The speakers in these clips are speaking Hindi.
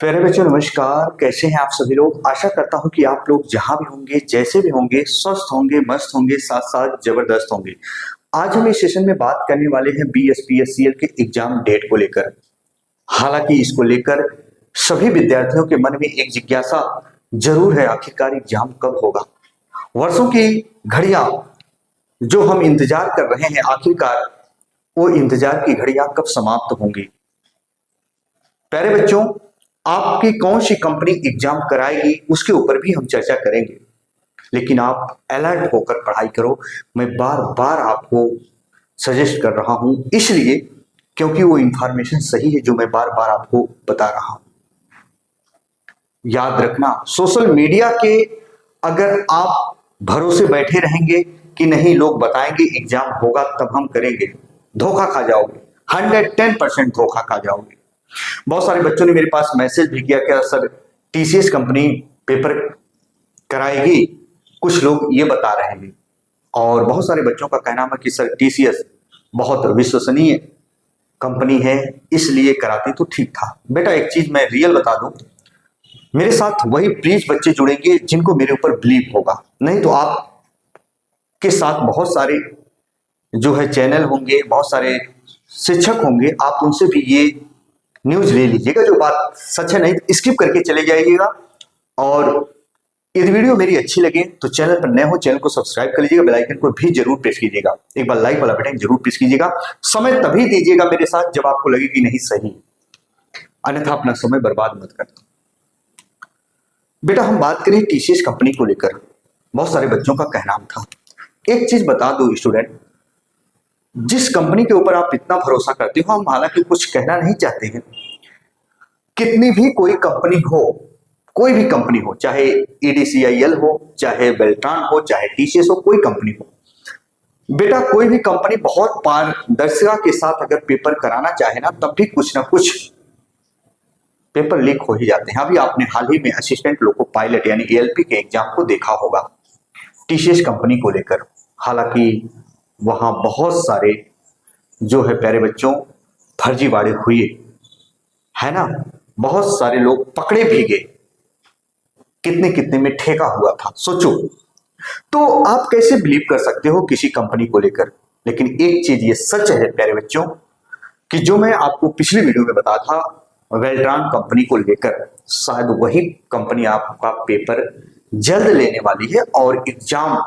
प्यारे बच्चों नमस्कार। कैसे हैं आप सभी लोग। आशा करता हूं कि आप लोग जहां भी होंगे जैसे भी होंगे स्वस्थ होंगे, मस्त होंगे, साथ साथ जबरदस्त होंगे। आज हम इस सेशन में बात करने वाले हैं BSPSCL के एग्जाम डेट को लेकर। हालांकि इसको लेकर सभी विद्यार्थियों के मन में एक जिज्ञासा जरूर है, आखिरकार एग्जाम कब होगा। वर्षों की घड़ियां जो हम इंतजार कर रहे हैं, आखिरकार वो इंतजार की घड़ियां कब समाप्त होंगी। प्यारे बच्चों, आपकी कौन सी कंपनी एग्जाम कराएगी उसके ऊपर भी हम चर्चा करेंगे, लेकिन आप अलर्ट होकर पढ़ाई करो। मैं बार बार आपको सजेस्ट कर रहा हूं, इसलिए क्योंकि वो इंफॉर्मेशन सही है जो मैं बार बार आपको बता रहा हूं। याद रखना, सोशल मीडिया के अगर आप भरोसे बैठे रहेंगे कि नहीं लोग बताएंगे एग्जाम होगा तब हम करेंगे, धोखा खा जाओगे। 110% धोखा खा जाओगे। बहुत सारे बच्चों ने मेरे पास मैसेज भी किया, क्या सर TCS कंपनी पेपर कराएगी, कुछ लोग ये बता रहे हैं। और बहुत सारे बच्चों का कहना है कि सर TCS बहुत विश्वसनीय कंपनी है इसलिए कराती तो ठीक था। बेटा एक चीज मैं रियल बता दूं, मेरे साथ वही प्लीज बच्चे जुड़ेंगे जिनको मेरे ऊपर बिलीव होगा। नहीं तो आप के साथ बहुत सारे जो है चैनल होंगे, बहुत सारे शिक्षक होंगे, आप उनसे भी ये न्यूज ले लीजिएगा। जो बात सच है नहीं तो स्किप करके चले जाइएगा। और यदि वीडियो मेरी अच्छी लगे तो चैनल पर नए हो चैनल को सब्सक्राइब कर लीजिएगा, बेल आइकन को भी जरूर प्रेस कीजिएगा, एक बार लाइक वाला बटन जरूर प्रेस कीजिएगा। समय तभी दीजिएगा मेरे साथ जब आपको लगे कि नहीं सही, अन्यथा अपना समय बर्बाद मत करना। बेटा हम बात करें TCS कंपनी को लेकर, बहुत सारे बच्चों का कहना था। एक चीज बता दो स्टूडेंट, जिस कंपनी के ऊपर आप इतना भरोसा करते हो, हम हालांकि कुछ कहना नहीं चाहते हैं, कितनी भी कोई कंपनी हो, कोई भी कंपनी हो, चाहे EDCIL हो, चाहे बेल्ट्रॉन हो, चाहे TCS हो, कोई कंपनी हो, बेटा कोई भी कंपनी बहुत पारदर्शिता के साथ अगर पेपर कराना चाहे ना, तब भी कुछ ना कुछ पेपर लीक हो ही जाते हैं। अभी आपने हाल ही में असिस्टेंट लोको पायलट यानी ALP के एग्जाम को देखा होगा TCS कंपनी को लेकर। हालांकि वहां बहुत सारे जो है प्यारे बच्चों फर्जीवाड़े हुए, है ना, बहुत सारे लोग पकड़े भी गए, कितने कितने में ठेका हुआ था, सोचो। तो आप कैसे बिलीव कर सकते हो किसी कंपनी को लेकर। लेकिन एक चीज ये सच है प्यारे बच्चों कि जो मैं आपको पिछली वीडियो में बताया था वेल्ट्रॉन कंपनी को लेकर, शायद वही कंपनी आपका पेपर जल्द लेने वाली है। और एग्जाम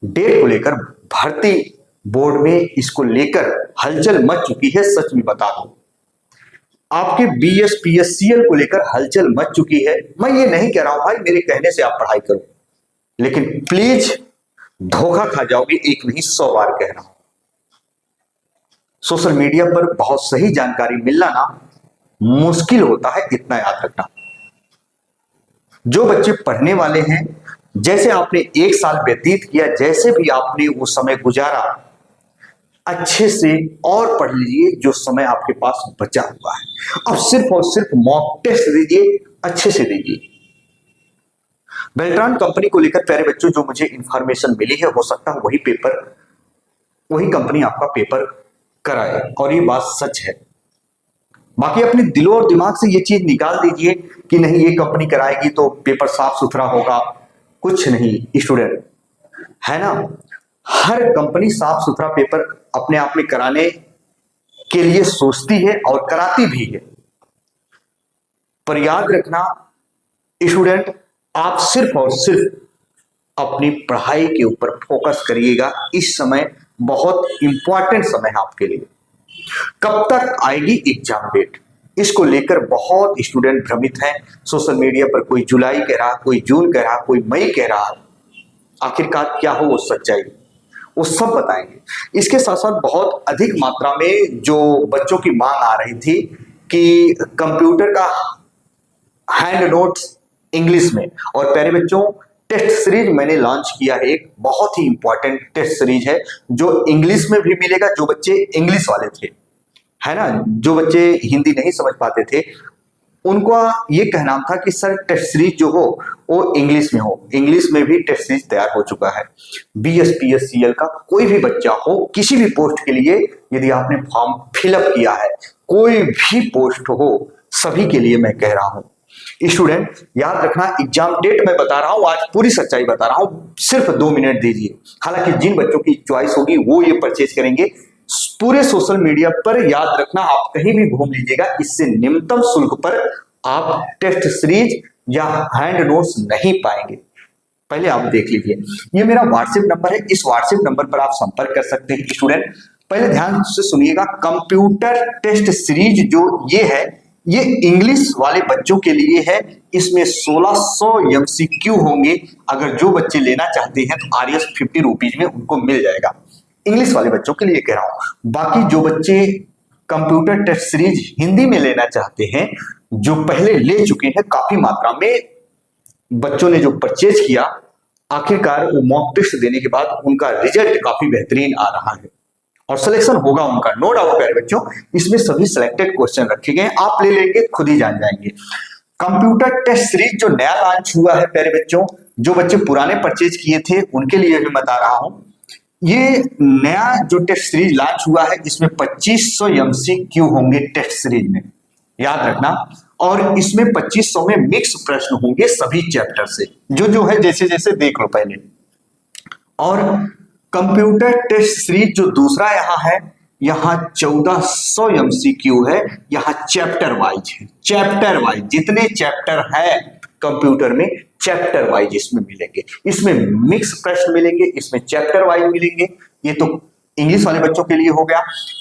डेट को लेकर भर्ती बोर्ड में इसको लेकर हलचल मच चुकी है। सच में बता दूं, आपके BSPSCL को लेकर हलचल मच चुकी है। मैं ये नहीं कह रहा हूं भाई मेरे कहने से आप पढ़ाई करो, लेकिन प्लीज धोखा खा जाओगे, एक नहीं 100 बार कह रहा हूं। सोशल मीडिया पर बहुत सही जानकारी मिलना ना मुश्किल होता है, इतना याद रखना। जो बच्चे पढ़ने वाले हैं, जैसे आपने एक साल व्यतीत किया, जैसे भी आपने वो समय गुजारा, अच्छे से और पढ़ लीजिए जो समय आपके पास बचा हुआ है। अब सिर्फ और सिर्फ मॉक टेस्ट दीजिए, अच्छे से दीजिए। बेल्ट्रॉन कंपनी को लेकर प्यारे बच्चों जो मुझे इंफॉर्मेशन मिली है, हो सकता है वही कंपनी आपका पेपर कराए, और ये बात सच है। बाकी अपने दिलो और दिमाग से ये चीज निकाल दीजिए कि नहीं ये कंपनी कराएगी तो पेपर साफ सुथरा होगा। कुछ नहीं स्टूडेंट, है ना, हर कंपनी साफ सुथरा पेपर अपने आप में कराने के लिए सोचती है और कराती भी है। पर याद रखना स्टूडेंट, आप सिर्फ और सिर्फ अपनी पढ़ाई के ऊपर फोकस करिएगा। इस समय बहुत इंपॉर्टेंट समय है आपके लिए। कब तक आएगी एग्जाम डेट, इसको लेकर बहुत स्टूडेंट भ्रमित हैं। सोशल मीडिया पर कोई जुलाई कह रहा, कोई जून कह रहा, कोई मई कह रहा। आखिरकार क्या हो वो सच्चाई, वो सब बताएंगे। इसके साथ साथ बहुत अधिक मात्रा में जो बच्चों की मांग आ रही थी कि कंप्यूटर का हैंड नोट्स इंग्लिश में। और प्यारे बच्चों टेस्ट सीरीज मैंने लॉन्च किया है, एक बहुत ही इंपॉर्टेंट टेस्ट सीरीज है जो इंग्लिश में भी मिलेगा। जो बच्चे इंग्लिश वाले थे, है ना, जो बच्चे हिंदी नहीं समझ पाते थे, उनका ये कहना था कि सर टेस्ट सीरीज जो हो वो इंग्लिश में हो। इंग्लिश में भी टेस्ट सीरीज तैयार हो चुका है। BSPSCL का कोई भी बच्चा हो, किसी भी पोस्ट के लिए यदि आपने फॉर्म फिलअप किया है, कोई भी पोस्ट हो, सभी के लिए मैं कह रहा हूं स्टूडेंट याद रखना, एग्जाम डेट मैं बता रहा हूं, आज पूरी सच्चाई बता रहा हूं, सिर्फ 2 मिनट दीजिए। हालांकि जिन बच्चों की चॉइस होगी वो ये परचेज करेंगे पूरे सोशल मीडिया पर। याद रखना, आप कहीं भी घूम लीजिएगा, इससे निम्नतम शुल्क पर आप टेस्ट सीरीज या हैंड नोट्स नहीं पाएंगे। पहले आप देख लीजिए, ये मेरा व्हाट्सएप नंबर है, इस व्हाट्सएप नंबर पर आप संपर्क कर सकते हैं। स्टूडेंट पहले ध्यान से सुनिएगा, कंप्यूटर टेस्ट सीरीज जो ये है, ये इंग्लिश वाले बच्चों के लिए है। इसमें 1600 MCQ होंगे। अगर जो बच्चे लेना चाहते हैं तो RS 50 रुपीज में उनको मिल जाएगा। इंग्लिश वाले बच्चों के लिए कह रहा हूं। बाकी जो बच्चे कंप्यूटर टेस्ट सीरीज हिंदी में लेना चाहते हैं, जो पहले ले चुके हैं, काफी मात्रा में बच्चों ने जो परचेज किया, आखिरकार वो मॉक टेस्ट देने के बाद उनका रिजल्ट काफी बेहतरीन आ रहा है और सिलेक्शन होगा उनका, नो डाउट प्यारे बच्चों। इसमें सभी सिलेक्टेड क्वेश्चन रखे गए, आप ले लेंगे खुद ही जान जाएंगे। कंप्यूटर टेस्ट सीरीज जो नया लॉन्च हुआ है प्यारे बच्चों, जो बच्चे पुराने परचेज किए थे उनके लिए भी बता रहा हूं। ये नया जो टेस्ट सीरीज लॉन्च हुआ है, इसमें 2500 MCQ होंगे टेस्ट सीरीज में, याद रखना। और इसमें 2500 में मिक्स प्रश्न होंगे सभी चैप्टर से, जो है जैसे जैसे देख लो पहले। और कंप्यूटर टेस्ट सीरीज जो दूसरा यहाँ है, यहाँ 1400 MCQ है, यहाँ चैप्टर वाइज है। चैप्टर वाइज जितने चैप्टर है कंप्यूटर में, चैप्टर वाइज इसमें मिलेंगे। इसमें मिक्स प्रश्न मिलेंगे, इसमें चैप्टर वाइज मिलेंगे। ये तो इंग्लिश वाले बच्चों के लिए हो गया।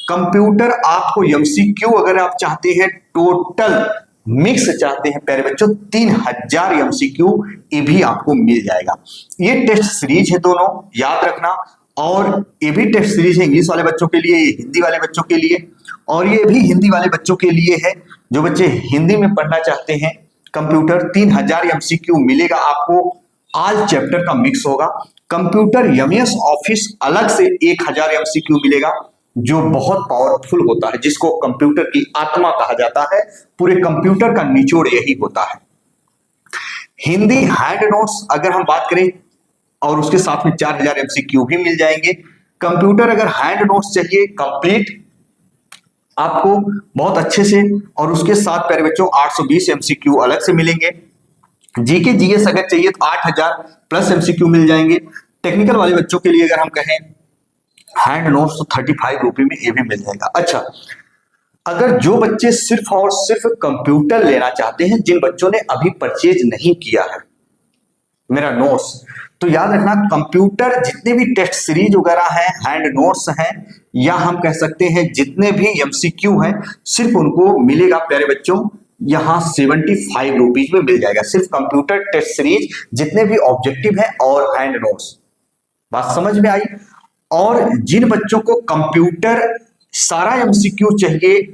कंप्यूटर आपको MCQ अगर आप चाहते हैं टोटल मिक्स चाहते हैं प्यारे बच्चों, 3000 MCQ ये भी आपको मिल जाएगा। ये टेस्ट सीरीज है दोनों, याद रखना। और ये भी टेस्ट सीरीज है इंग्लिश वाले बच्चों के लिए, ये हिंदी वाले बच्चों के लिए, और ये भी हिंदी वाले बच्चों के लिए है। जो बच्चे हिंदी में पढ़ना चाहते हैं कंप्यूटर, 3000 MCQ मिलेगा आपको, ऑल चैप्टर का मिक्स होगा। कंप्यूटर MS ऑफिस अलग से 1000 MCQ मिलेगा, जो बहुत पावरफुल होता है, जिसको कंप्यूटर की आत्मा कहा जाता है। पूरे कंप्यूटर का निचोड़ यही होता है। हिंदी हैंड नोट्स अगर हम बात करें, और उसके साथ में 4000 MCQ भी मिल जाएंगे। कंप्यूटर अगर हैंड नोट्स चाहिए कंप्लीट आपको बहुत अच्छे से, और उसके साथ प्यारे बच्चों 820 MCQ अलग से मिलेंगे। जीके जीएस अगर चाहिए तो 8000 प्लस MCQ मिल जाएंगे। टेक्निकल वाले बच्चों के लिए अगर हम कहें हैंड नोट्स तो 35 रुपए में ये भी मिल जाएगा। अच्छा, अगर जो बच्चे सिर्फ और सिर्फ कंप्यूटर लेना चाहते हैं, जिन बच्चों ने अभी परचेज नहीं किया है मेरा नोट्स, तो याद रखना कंप्यूटर जितने भी टेस्ट सीरीज वगैरह है, हैंड नोट्स हैं, या हम कह सकते हैं जितने भी MCQ हैं, सिर्फ उनको मिलेगा प्यारे बच्चों यहाँ 75 रुपीज में मिल जाएगा। सिर्फ कंप्यूटर टेस्ट सीरीज जितने भी ऑब्जेक्टिव है और हैंड नोट्स। बात समझ में आई? और जिन बच्चों को कंप्यूटर सारा MCQ चाहिए,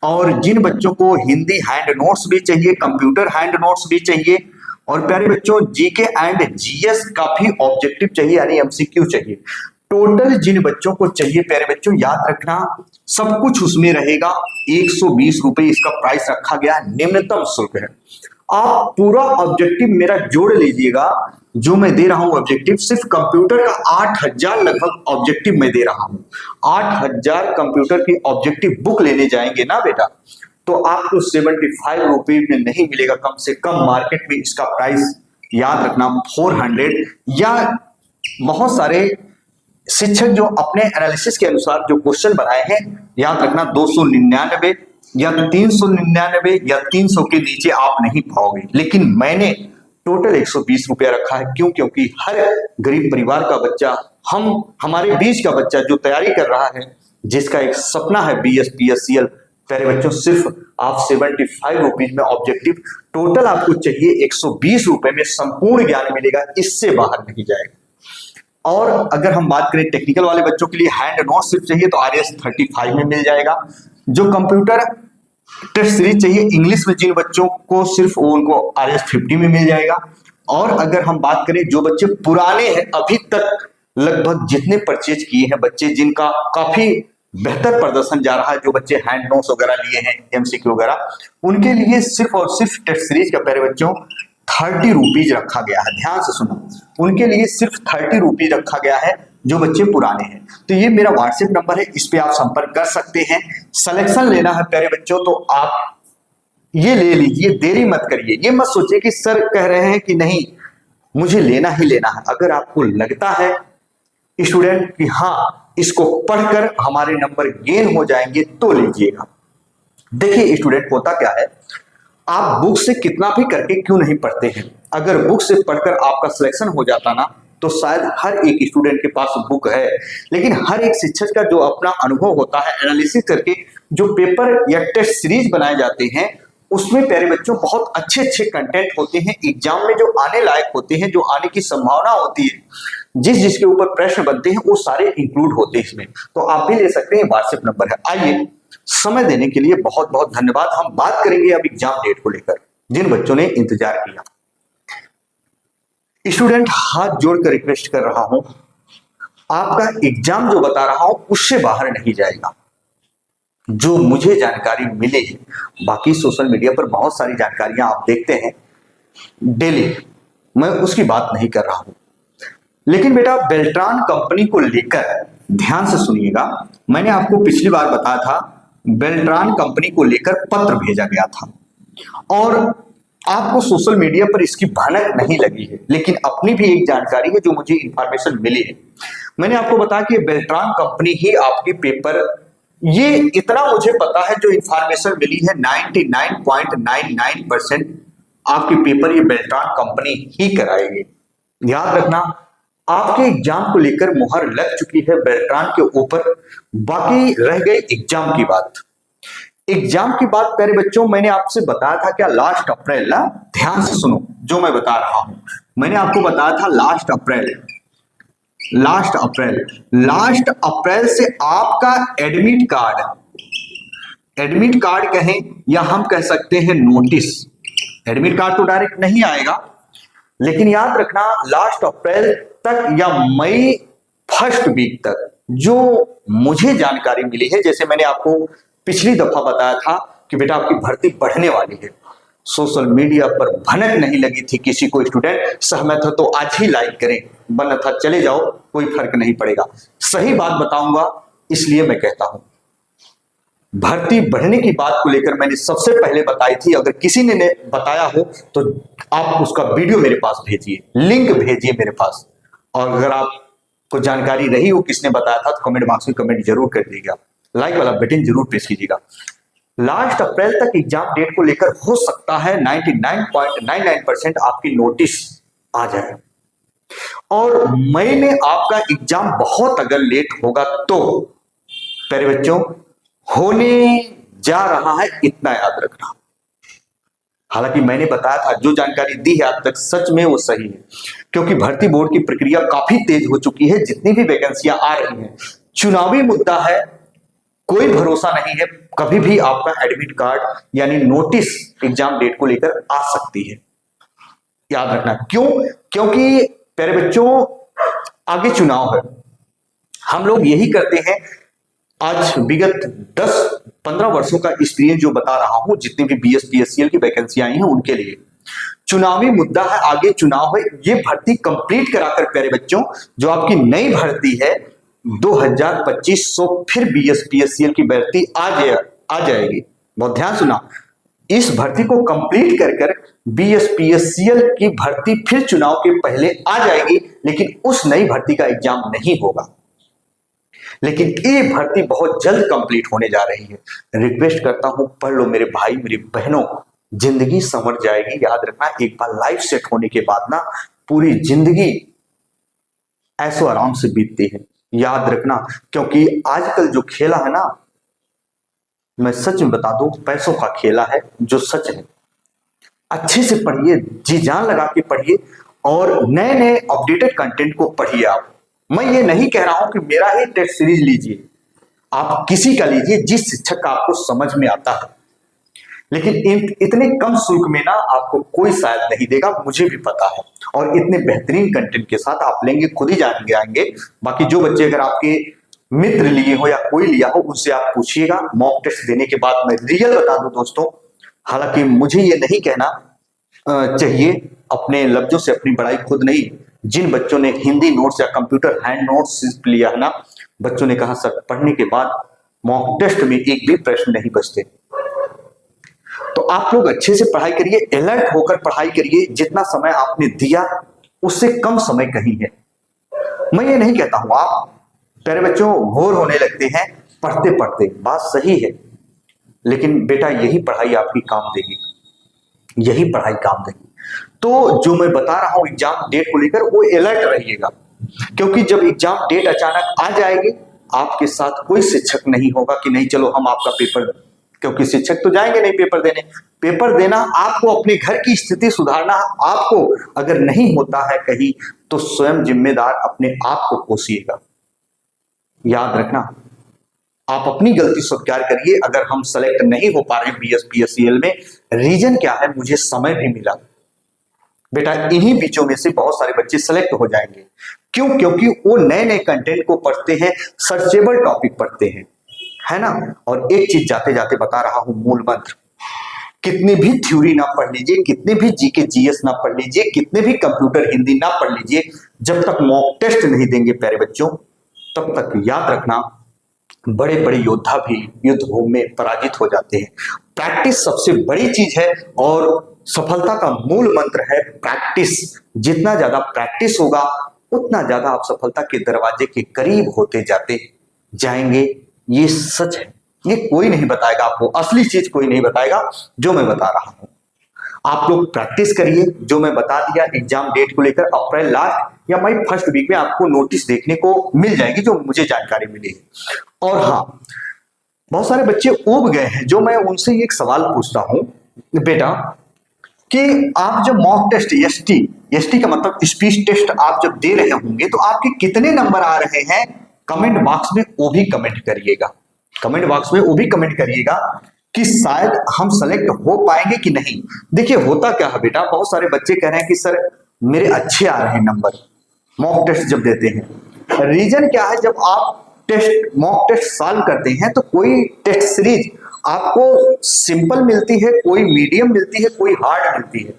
और जिन बच्चों को हिंदी हैंड नोट्स भी चाहिए, कंप्यूटर हैंड नोट्स भी चाहिए, और प्यारे बच्चों जीके एंड जीएस का भी ऑब्जेक्टिव चाहिए, यानी MCQ चाहिए, टोटल जिन बच्चों को चाहिए प्यारे बच्चों, याद रखना सब कुछ उसमें रहेगा। 120 रुपए इसका प्राइस रखा गया, निम्नतम शुल्क है। आप पूरा ऑब्जेक्टिव मेरा जोड़ लीजिएगा, जो मैं दे रहा हूं ऑब्जेक्टिव, सिर्फ कंप्यूटर का 8000 लगभग ऑब्जेक्टिव मैं दे रहा हूं। 8000 कंप्यूटर की ऑब्जेक्टिव बुक लेने जाएंगे ना बेटा, तो आपको 75 रुपए में नहीं मिलेगा। कम से कम मार्केट में इसका प्राइस याद रखना 400, या बहुत सारे शिक्षक जो अपने एनालिसिस के अनुसार जो क्वेश्चन बनाए हैं, याद रखना 299 या 399 या 300 के नीचे आप नहीं पाओगे। लेकिन मैंने टोटल 120 रुपया रखा है। क्यों? क्योंकि हर गरीब परिवार का बच्चा, हमारे बीच का बच्चा जो तैयारी कर रहा है, जिसका एक सपना है BS PSCL, प्यारे बच्चों सिर्फ आप 75 रुपीज में ऑब्जेक्टिव टोटल आपको चाहिए 120 रुपए में संपूर्ण ज्ञान मिलेगा, इससे बाहर नहीं जाएगा। और अगर हम बात करें टेक्निकल वाले बच्चों के लिए हैंड नोट सिर्फ चाहिए तो RS 35 में मिल जाएगा। जो कंप्यूटर टेस्ट सीरीज चाहिए इंग्लिश में जिन बच्चों को, सिर्फ वो उनको RS 50 में मिल जाएगा। और अगर हम बात करें जो बच्चे पुराने हैं, अभी तक लगभग जितने परचेज किए हैं बच्चे, जिनका काफी बेहतर प्रदर्शन जा रहा है, जो बच्चे हैंड नोट्स वगैरह लिए हैं, MCQ वगैरह, उनके लिए सिर्फ और सिर्फ टेस्ट सीरीज का प्यारे बच्चों 30 रुपीज रखा गया है। ध्यान से सुनो, उनके लिए सिर्फ 30 रुपीज रखा गया है जो बच्चे पुराने हैं। तो ये मेरा व्हाट्सएप नंबर है, इस पे आप संपर्क कर सकते हैं। सिलेक्शन लेना है प्यारे बच्चों तो आप ये ले लीजिए, देरी मत करिए। ये मत सोचिए कि सर कह रहे हैं कि नहीं मुझे लेना ही लेना है। अगर आपको लगता है स्टूडेंट कि हाँ इसको पढ़कर हमारे नंबर गेन हो जाएंगे तो लीजिएगा। देखिए स्टूडेंट, होता क्या है, आप बुक से कितना भी करके क्यों नहीं पढ़ते हैं। अगर बुक से पढ़कर आपका सिलेक्शन हो जाता ना तो शायद हर एक स्टूडेंट के पास बुक है, लेकिन हर एक शिक्षक का जो अपना अनुभव होता है, एनालिसिस करके जो पेपर या टेस्ट सीरीज बनाए जाते हैं उसमें प्यारे बच्चों बहुत अच्छे अच्छे कंटेंट होते हैं, एग्जाम में जो आने लायक होते हैं, जो आने की संभावना होती है, जिस जिसके ऊपर प्रश्न बनते हैं वो सारे इंक्लूड होते हैं इसमें। तो आप भी ले सकते हैं, व्हाट्सएप नंबर है। आइए, समय देने के लिए बहुत बहुत धन्यवाद। हम बात करेंगे अब एग्जाम डेट को लेकर, जिन बच्चों ने इंतजार किया। स्टूडेंट, हाथ जोड़कर रिक्वेस्ट कर रहा हूं, आपका एग्जाम जो बता रहा हूं उससे बाहर नहीं जाएगा। जो मुझे जानकारी मिले, बाकी सोशल मीडिया पर बहुत सारी जानकारियां आप देखते हैं डेली, मैं उसकी बात नहीं कर रहा हूं। लेकिन बेटा, बेल्ट्रॉन कंपनी को लेकर ध्यान से सुनिएगा। मैंने आपको पिछली बार बताया था बेल्ट्रॉन कंपनी को लेकर पत्र भेजा गया था और आपको सोशल मीडिया पर इसकी भनक नहीं लगी है, लेकिन अपनी भी एक जानकारी है जो मुझे इंफॉर्मेशन मिली है। मैंने आपको बताया कि बेल्ट्रॉन कंपनी ही आपके पेपर, ये इतना मुझे पता है, जो इंफॉर्मेशन मिली है 99.99% आपके पेपर ये बेल्ट्रॉन कंपनी ही कराएगी। याद रखना, आपके एग्जाम को लेकर मुहर लग चुकी है बेल्ट्रॉन के ऊपर। बाकी रह गई एग्जाम की बात। एग्जाम की बात प्यारे बच्चों, मैंने आपसे बताया था क्या, लास्ट अप्रैल ना, ध्यान से सुनो जो मैं बता रहा हूं। मैंने आपको बताया था लास्ट अप्रैल से आपका एडमिट कार्ड कहें या हम कह सकते हैं नोटिस। एडमिट कार्ड तो डायरेक्ट नहीं आएगा, लेकिन याद रखना लास्ट अप्रैल तक या मई फर्स्ट वीक तक जो मुझे जानकारी मिली है, जैसे मैंने आपको पिछली दफा बताया था कि बेटा आपकी भर्ती बढ़ने वाली है, सोशल मीडिया पर भनक नहीं लगी थी किसी को। स्टूडेंट सहमत हो तो आज ही लाइक करें, वरना था चले जाओ, कोई फर्क नहीं पड़ेगा। सही बात बताऊंगा इसलिए मैं कहता हूं। भर्ती बढ़ने की बात को लेकर मैंने सबसे पहले बताई थी। अगर किसी ने बताया हो तो आप उसका वीडियो मेरे पास भेजिए, लिंक भेजिए मेरे पास। और अगर आपको जानकारी रही हो किसने बताया था तो कमेंट बॉक्स में कमेंट जरूर कर दीजिएगा, लाइक वाला बटन जरूर प्रेस कीजिएगा। लास्ट अप्रैल तक एग्जाम डेट को लेकर हो सकता है 99.99% आपकी नोटिस आ जाए, और मई में आपका एग्जाम बहुत अगर लेट होगा तो प्यारे बच्चों होने जा रहा है, इतना याद रखना। हालांकि मैंने बताया था, जो जानकारी दी है आज तक सच में वो सही है, क्योंकि भर्ती बोर्ड की प्रक्रिया काफी तेज हो चुकी है। जितनी भी वैकेंसियां आ रही हैं, चुनावी मुद्दा है, कोई भरोसा नहीं है, कभी भी आपका एडमिट कार्ड यानी नोटिस एग्जाम डेट को लेकर आ सकती है, याद रखना। क्यों? क्योंकि प्यारे बच्चों आगे चुनाव है। हम लोग यही करते हैं, आज विगत 10-15 वर्षों का एक्सपीरियंस जो बता रहा हूं, जितनी भी BS PSCL की वैकेंसी आई हैं उनके लिए चुनावी मुद्दा है, आगे चुनाव है। ये भर्ती कंप्लीट कराकर प्यारे बच्चों जो आपकी नई भर्ती है 2025 फिर BS PSCL की भर्ती आ जाएगी। बहुत ध्यान सुना, इस भर्ती को कंप्लीट कर BS PSCL की भर्ती फिर चुनाव के पहले आ जाएगी, लेकिन उस नई भर्ती का एग्जाम नहीं होगा। लेकिन ये भर्ती बहुत जल्द कंप्लीट होने जा रही है। रिक्वेस्ट करता हूं पढ़ लो मेरे भाई मेरी बहनों, जिंदगी संवर जाएगी। याद रखना, एक बार लाइफ सेट होने के बाद ना पूरी जिंदगी ऐसो आराम से बीतती है, याद रखना। क्योंकि आजकल जो खेला है ना, मैं सच में बता दूं, पैसों का खेला है जो सच है। अच्छे से पढ़िए, जी जान लगा के पढ़िए और नए नए अपडेटेड कंटेंट को पढ़िए। आप, मैं ये नहीं कह रहा हूं कि मेरा ही टेस्ट सीरीज लीजिए, आप किसी का लीजिए जिस शिक्षक का आपको समझ में आता है, लेकिन इतने कम शुल्क में ना आपको कोई शायद नहीं देगा, मुझे भी पता है। और इतने बेहतरीन कंटेंट के साथ आप लेंगे, खुद ही जानेंगे आएंगे। बाकी जो बच्चे अगर आपके मित्र लिए हो या कोई लिया हो, उससे आप पूछिएगा। मॉक टेस्ट देने के बाद मैं रियल बता दूं दोस्तों, हालांकि मुझे ये नहीं कहना चाहिए, अपने लफ्जों से अपनी बड़ाई खुद नहीं। जिन बच्चों ने हिंदी नोट्स या कंप्यूटर हैंड नोट्स लिया है ना, बच्चों ने कहा सर पढ़ने के बाद मॉक टेस्ट में एक भी प्रश्न नहीं बचते। तो आप लोग अच्छे से पढ़ाई करिए, अलर्ट होकर पढ़ाई करिए। जितना समय आपने दिया उससे कम समय कहीं है। मैं ये नहीं कहता हूं आप प्यारे बच्चों बोर होने लगते हैं पढ़ते पढ़ते, बात सही है, लेकिन बेटा यही पढ़ाई आपकी काम देगी, यही पढ़ाई काम देगी। तो जो मैं बता रहा हूं एग्जाम डेट को लेकर, वो अलर्ट रहिएगा, क्योंकि जब एग्जाम डेट अचानक आ जाएगी आपके साथ कोई शिक्षक नहीं होगा कि नहीं चलो हम आपका पेपर, क्योंकि शिक्षक तो जाएंगे नहीं पेपर देने। पेपर देना आपको, अपने घर की स्थिति सुधारना आपको। अगर नहीं होता है कहीं तो स्वयं जिम्मेदार अपने आप को कोसिएगा। याद रखना, आप अपनी गलती स्वीकार करिए। अगर हम सेलेक्ट नहीं हो पा रहे बीएस पीएससीएल में, रीजन क्या है? मुझे समय भी मिला। बेटा इन्हीं बीचों में से बहुत सारे बच्चे सेलेक्ट हो जाएंगे। क्यों? क्योंकि वो नए नए कंटेंट को पढ़ते हैं, सर्चेबल टॉपिक पढ़ते हैं, है ना। और एक चीज जाते जाते बता रहा हूं, मूल मंत्र, कितनी भी थ्योरी ना पढ़ लीजिए, कितने भी जीके जीएस ना पढ़ लीजिए, कितने भी कंप्यूटर हिंदी ना पढ़ लीजिए, जब तक मॉक टेस्ट नहीं देंगे प्यारे बच्चों, तब तक याद रखना बड़े बड़े योद्धा भी युद्ध भूमि में पराजित हो जाते हैं। प्रैक्टिस सबसे बड़ी चीज है और सफलता का मूल मंत्र है प्रैक्टिस। जितना ज्यादा प्रैक्टिस होगा उतना ज्यादा आप सफलता के दरवाजे के करीब होते जाते जाएंगे। ये सच है, ये कोई नहीं बताएगा आपको, असली चीज कोई नहीं बताएगा जो मैं बता रहा हूं। आप लोग प्रैक्टिस करिए। जो मैं बता दिया एग्जाम डेट को लेकर, अप्रैल लास्ट या मई फर्स्ट वीक में आपको नोटिस देखने को मिल जाएगी, जो मुझे जानकारी मिली है। और हाँ, बहुत सारे बच्चे ऊब गए हैं, जो मैं उनसे एक सवाल पूछता हूं बेटा, कि आप जब मॉक टेस्ट एसटी का मतलब स्पीच टेस्ट आप जब दे रहे होंगे तो आपके कितने नंबर आ रहे हैं, कमेंट बॉक्स में वो भी कमेंट करिएगा। कमेंट बॉक्स में वो भी कमेंट करिएगा कि शायद हम सेलेक्ट हो पाएंगे कि नहीं। देखिए होता क्या है बेटा, बहुत सारे बच्चे कह रहे हैं कि सर मेरे अच्छे आ रहे हैं नंबर मॉक टेस्ट जब देते हैं। रीजन क्या है? जब आप टेस्ट मॉक टेस्ट सॉल्व करते हैं तो कोई टेस्ट सीरीज आपको सिंपल मिलती है, कोई मीडियम मिलती है, कोई हार्ड मिलती है।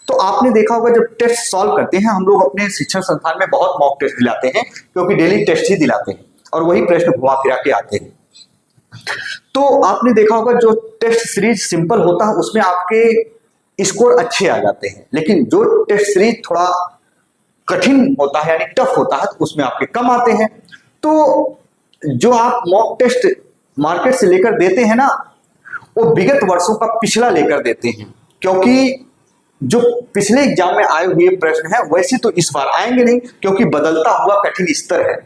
तो आपने देखा होगा जब टेस्ट सॉल्व करते हैं, हम लोग अपने शिक्षण संस्थान में बहुत मॉक टेस्ट दिलाते हैं, क्योंकि डेली टेस्ट ही दिलाते हैं और वही प्रश्न घुमा फिरा के आते हैं। तो आपने देखा होगा जो टेस्ट सीरीज सिंपल होता है उसमें आपके स्कोर अच्छे आ जाते हैं, लेकिन जो टेस्ट सीरीज थोड़ा कठिन होता है यानी टफ होता है तो उसमें आपके कम आते हैं। तो जो आप मॉक टेस्ट मार्केट से लेकर देते हैं ना, वो विगत वर्षों का पिछला लेकर देते हैं, क्योंकि जो पिछले एग्जाम में आए हुए प्रश्न है वैसे तो इस बार आएंगे नहीं, क्योंकि बदलता हुआ कठिन स्तर है।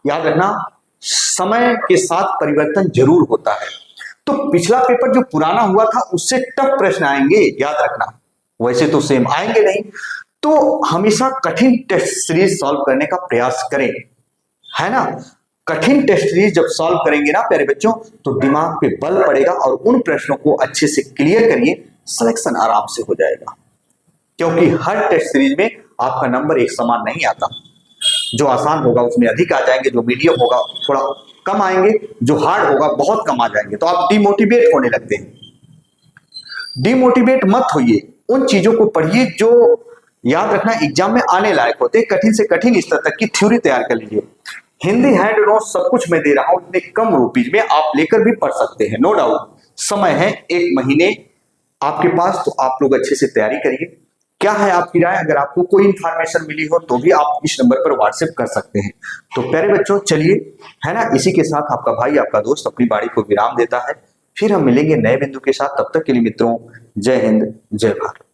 याद रखना, समय के साथ परिवर्तन जरूर होता है। तो पिछला पेपर जो पुराना हुआ था उससे टफ प्रश्न आएंगे, याद रखना, वैसे तो सेम आएंगे नहीं। तो हमेशा कठिन टेस्ट सीरीज सॉल्व करने का प्रयास करें, है ना। कठिन टेस्ट सीरीज जब सॉल्व करेंगे ना प्यारे बच्चों, तो दिमाग पे बल पड़ेगा और उन प्रश्नों को अच्छे से क्लियर करिए, सिलेक्शन आराम से हो जाएगा। क्योंकि हर टेस्ट सीरीज में आपका नंबर एक समान नहीं आता। जो आसान होगा उसमें अधिक आ जाएंगे, जो मीडियम होगा थोड़ा कम आएंगे, जो हार्ड होगा बहुत कम आ जाएंगे। तो आप डिमोटिवेट होने लगते हैं। डिमोटिवेट मत होइए, उन चीजों को पढ़िए जो याद रखना एग्जाम में आने लायक होते हैं। कठिन से कठिन स्तर तक की थ्योरी तैयार कर लीजिए। हिंदी हैंड नोट सब कुछ मैं दे रहा हूं, इतने कम रुपीज में आप लेकर भी पढ़ सकते हैं, नो डाउट। समय है 1 महीने आपके पास, तो आप लोग अच्छे से तैयारी करिए। क्या है आपकी राय? अगर आपको कोई इंफॉर्मेशन मिली हो तो भी आप इस नंबर पर व्हाट्सएप कर सकते हैं। तो प्यारे बच्चों चलिए, है ना, इसी के साथ आपका भाई आपका दोस्त अपनी बाड़ी को विराम देता है। फिर हम मिलेंगे नए बिंदु के साथ। तब तक के लिए मित्रों, जय हिंद जय भारत।